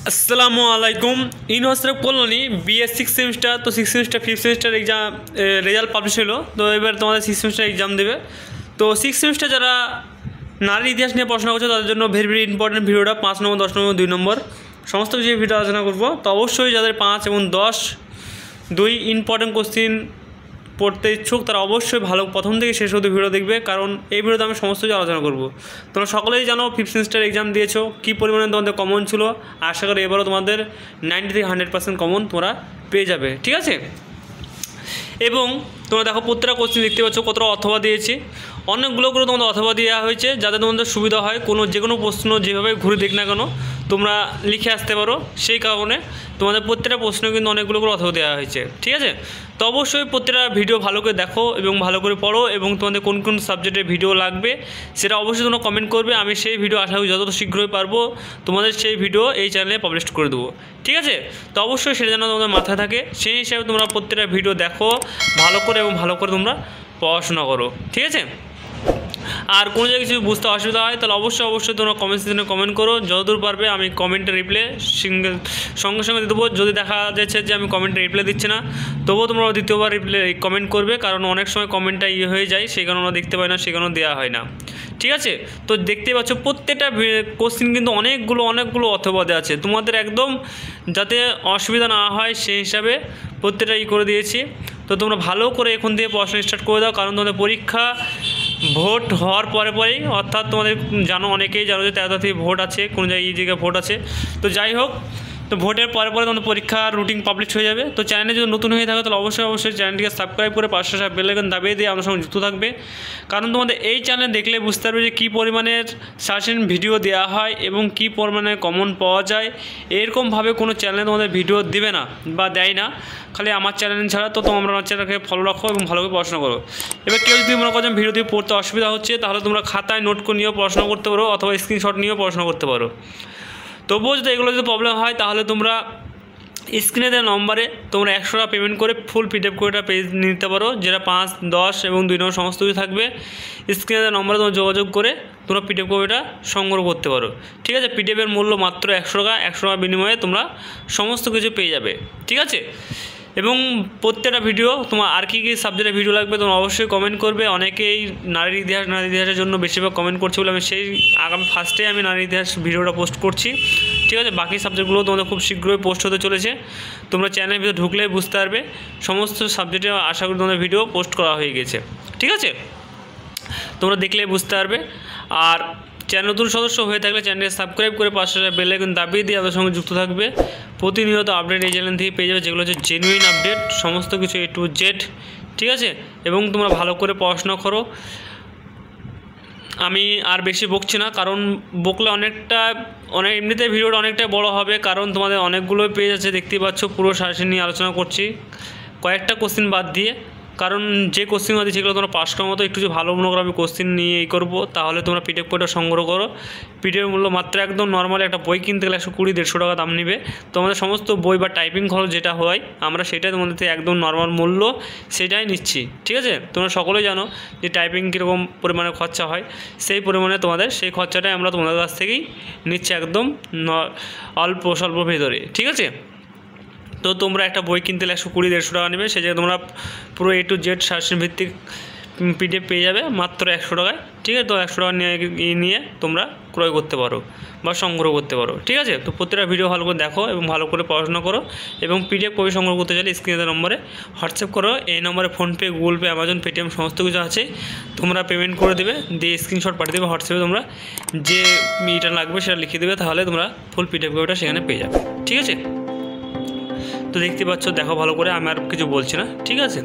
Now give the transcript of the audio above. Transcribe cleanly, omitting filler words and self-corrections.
আসসালামু আলাইকুম। University of colony BS six semester, তো six semester fifth semester exam result publish হলো। তো এবার তোমাদের সিক্স সেমিস্টার এক্সাম দেবে। তো সিক্স সেমিস্টার যারা নারীর ইতিহাস নিয়ে পড়াশোনা করছে তাদের জন্য ভেরি ভেরি ইম্পর্টেন্ট ভিডিওটা 5 নম্বর, 10 নম্বর, 2 নম্বর সমস্ত কিছু ভিডিও আলোচনা করবো। তো অবশ্যই যাদের 5 এবং 10 দুই ইম্পর্টেন্ট কোশ্চিন পড়তে ইচ্ছুক তারা অবশ্যই ভালো প্রথম থেকে শেষ অবধি ভিডিও দেখবে, কারণ এই ভিডিওতে আমি সমস্ত কিছু আলোচনা করবো। তোমরা সকলেই জানো ফিফথ সেমিস্টার এক্সাম দিয়েছো, কী পরিমাণে তোমাদের কমন ছিল। আশা করি এবারও তোমাদের 90 থেকে 100% কমন তোমরা পেয়ে যাবে, ঠিক আছে। এবং তোমরা দেখো প্রত্যেকটা কোশ্চেন দেখতে পাচ্ছ কতটা অথবা দিয়েছি, অনেকগুলো করে তোমাদের অথবা দেওয়া হয়েছে যাতে তোমাদের সুবিধা হয়। যে কোনো প্রশ্ন যেভাবে ঘুরে দেখ না কেন তোমরা লিখে আসতে পারো, সেই কারণে তোমাদের প্রত্যেকটা প্রশ্ন কিন্তু অনেকগুলো করে অথবা দেওয়া হয়েছে, ঠিক আছে। তো অবশ্যই প্রত্যেকটা ভিডিও ভালো করে দেখো এবং ভালো করে পড়ো, এবং তোমাদের কোন কোন সাবজেক্টের ভিডিও লাগবে সেটা অবশ্যই তোমরা কমেন্ট করবে। আমি সেই ভিডিও আশা করি যত শীঘ্রই পারবো তোমাদের সেই ভিডিও এই চ্যানেলে পাবলিশ করে দেবো, ঠিক আছে। তো অবশ্যই সেটা যেন তোমাদের মাথায় থাকে, সেই হিসাবে তোমরা প্রত্যেকটা ভিডিও দেখো ভালো করে এবং ভালো করে তোমরা পড়াশোনা করো, ঠিক আছে। আর কোনো জায়গায় কিছু বুঝতে অসুবিধা হয় তাহলে অবশ্যই তোমরা কমেন্ট সেকশনে কমেন্ট করো, যতদূর পারবে আমি কমেন্টে রিপ্লাই সঙ্গে সঙ্গে দেবো। যদি দেখা যাচ্ছে যে আমি কমেন্টে রিপ্লাই দিচ্ছি না, তবুও তোমরা দ্বিতীয়বার কমেন্ট করবে, কারণ অনেক সময় কমেন্টটা হয়ে যায়, সেই কারণে আমরা দেখতে পাই না, সেই কারণে দেওয়া হয় না, ঠিক আছে। তো দেখতে পাচ্ছ প্রত্যেকটা কোশ্চিন কিন্তু অনেকগুলো অথবা দেওয়া আছে, তোমাদের একদম যাতে অসুবিধা না হয় সেই হিসাবে প্রত্যেকটা করে দিয়েছি। তো তোমরা ভালো করে এখন থেকে পড়াশোনা স্টার্ট করে দাও, কারণ তোমাদের পরীক্ষা ভোট হওয়ার পরেই, অর্থাৎ তোমাদের অনেকেই জানো যে 13 তারিখে ভোট আছে, কোনো জায়গায় ভোট আছে। তো যাই হোক, তো ভোটের পরে তোমাদের পরীক্ষার রুটিন পাবলিশ হয়ে যাবে। তো চ্যানেলে যদি নতুন হয়ে থাকে তাহলে অবশ্যই চ্যানেলটিকে সাবস্ক্রাইব করে পাশে বেল আইকন দাবিয়ে দিয়ে আমাদের সঙ্গে যুক্ত থাকবে, কারণ তোমাদের এই চ্যানেল দেখলে বুঝতে পারবে যে কী পরিমাণের সাজেশন ভিডিও দেওয়া হয় এবং কী পরিমাণে কমন পাওয়া যায়। এরকমভাবে কোনো চ্যানেলে তোমাদের ভিডিও দেবে না বা দেয় না, খালি আমার চ্যানেল ছাড়া। তো তোমরা আমার চ্যানেলকে ফলো রাখো এবং ভালোভাবে পড়াশোনা করো। এবার কেউ যদি মনে করো ভিডিও দিয়ে পড়তে অসুবিধা হচ্ছে তাহলে তোমরা খাতায় নোট করে নিয়েও পড়াশোনা করতে পারো, অথবা স্ক্রিনশট নিয়েও পড়াশোনা করতে পারো। তবুও যদি এগুলো যদি প্রবলেম হয় তাহলে তোমরা স্ক্রিনে দেওয়া নম্বরে তোমরা 100 টাকা পেমেন্ট করে ফুল পিডিএফ কপিটা পেজ নিতে পারো, যেটা 5, 10 এবং 2 নম্বর সমস্ত কিছু থাকবে। স্ক্রিনে দেওয়া নম্বরে তোমরা যোগাযোগ করে তোমরা পিডিএফ কপিটা সংগ্রহ করতে পারো, ঠিক আছে। পিডিএফের মূল্য মাত্র 100 টাকা, 100 টাকার বিনিময়ে তোমরা সমস্ত কিছু পেয়ে যাবে, ঠিক আছে। এবং প্রত্যেকটা ভিডিও তোমার আর কী সাবজেক্টের ভিডিও লাগবে তোমরা অবশ্যই কমেন্ট করবে। অনেকেই নারীর ইতিহাসের জন্য বেশিরভাগ কমেন্ট করছে বলে আমি সেই আগামী ফার্স্টে আমি নারীর ইতিহাস ভিডিওটা পোস্ট করছি, ঠিক আছে। বাকি সাবজেক্টগুলো তোমাদের খুব শীঘ্রই পোস্ট হতে চলেছে, তোমরা চ্যানেলের ভিতরে ঢুকলে বুঝতে পারবে সমস্ত সাবজেক্টে আশা করি তোমাদের ভিডিও পোস্ট করা হয়ে গেছে, ঠিক আছে। তোমরা দেখলে বুঝতে পারবে। আর চ্যানেল নতুন সদস্য হয়ে থাকলে চ্যানেলকে সাবস্ক্রাইব করে পাশে বেল আইকন দাবিয়ে দিয়ে আমাদের সঙ্গে যুক্ত থাকবে। প্রতিনিয়ত আপডেট এই চ্যানেল থেকে পেয়ে যাবে, যেগুলো হচ্ছে জেনুইন আপডেট, সমস্ত কিছু A to Z, ঠিক আছে। এবং তোমরা ভালো করে পড়াশোনা করো। আমি আর বেশি বকছি না, কারণ বকলে এমনিতে ভিডিওটা অনেকটাই বড় হবে, কারণ তোমাদের অনেকগুলো পেজ আছে দেখতেই পাচ্ছ, পুরো সাজেশন নিয়ে আলোচনা করছি কয়েকটা কোশ্চিন বাদ দিয়ে, কারণ যে কোশ্চিন আছে সেগুলো তোমরা পাস করার মতো একটু ভালো মনে করো আমি কোশ্চিন নিয়ে করবো, তাহলে তোমরা পিডিএফ বইটা সংগ্রহ করো। পিডিএফ মূল্য মাত্র একদম নর্মাল একটা বই কিনতে গেলে 120-150 টাকা দাম নেবে। তোমাদের সমস্ত বই বা টাইপিং খরচ যেটা হয় আমরা সেটাই তোমাদের একদম নর্মাল মূল্য সেটাই নিচ্ছি, ঠিক আছে। তোমরা সকলেই জানো যে টাইপিং কীরকম পরিমাণে খরচা হয়, সেই পরিমাণে তোমাদের সেই খরচাটাই আমরা তোমাদের কাছ থেকেই নিচ্ছি, একদম স্বল্প ভেতরে, ঠিক আছে। তো তোমরা একটা বই কিনতে 120-150 টাকা নেবে, সেই জায়গায় তোমরা পুরো A to Z সাজেশন ভিত্তিক পিডিএফ পেয়ে যাবে মাত্র 100 টাকায়, ঠিক আছে। তো 100 টাকা নিয়ে তোমরা ক্রয় করতে পারো বা সংগ্রহ করতে পারো, ঠিক আছে। তো প্রত্যেকটা ভিডিও ভালো করে দেখো এবং ভালো করে পড়াশোনা করো, এবং পিডিএফ কপি সংগ্রহ করতে চাইলে স্ক্রিনে নম্বরে হোয়াটসঅ্যাপ করো। এই নম্বরে PhonePe, Google pay, Amazon, Paytm সমস্ত কিছু আছে, তোমরা পেমেন্ট করে দেবে, দিয়ে স্ক্রিনশট পাঠিয়ে দেবে হোয়াটসঅ্যাপে। তোমরা যে এটা লাগবে সেটা লিখে দেবে, তাহলে তোমরা ফুল পিডিএফ কপিটা সেখানে পেয়ে যাবে, ঠিক আছে। তো দেখতে পাচ্ছ, দেখো ভালো করে, আমি আর কিছু বলছি না, ঠিক আছে।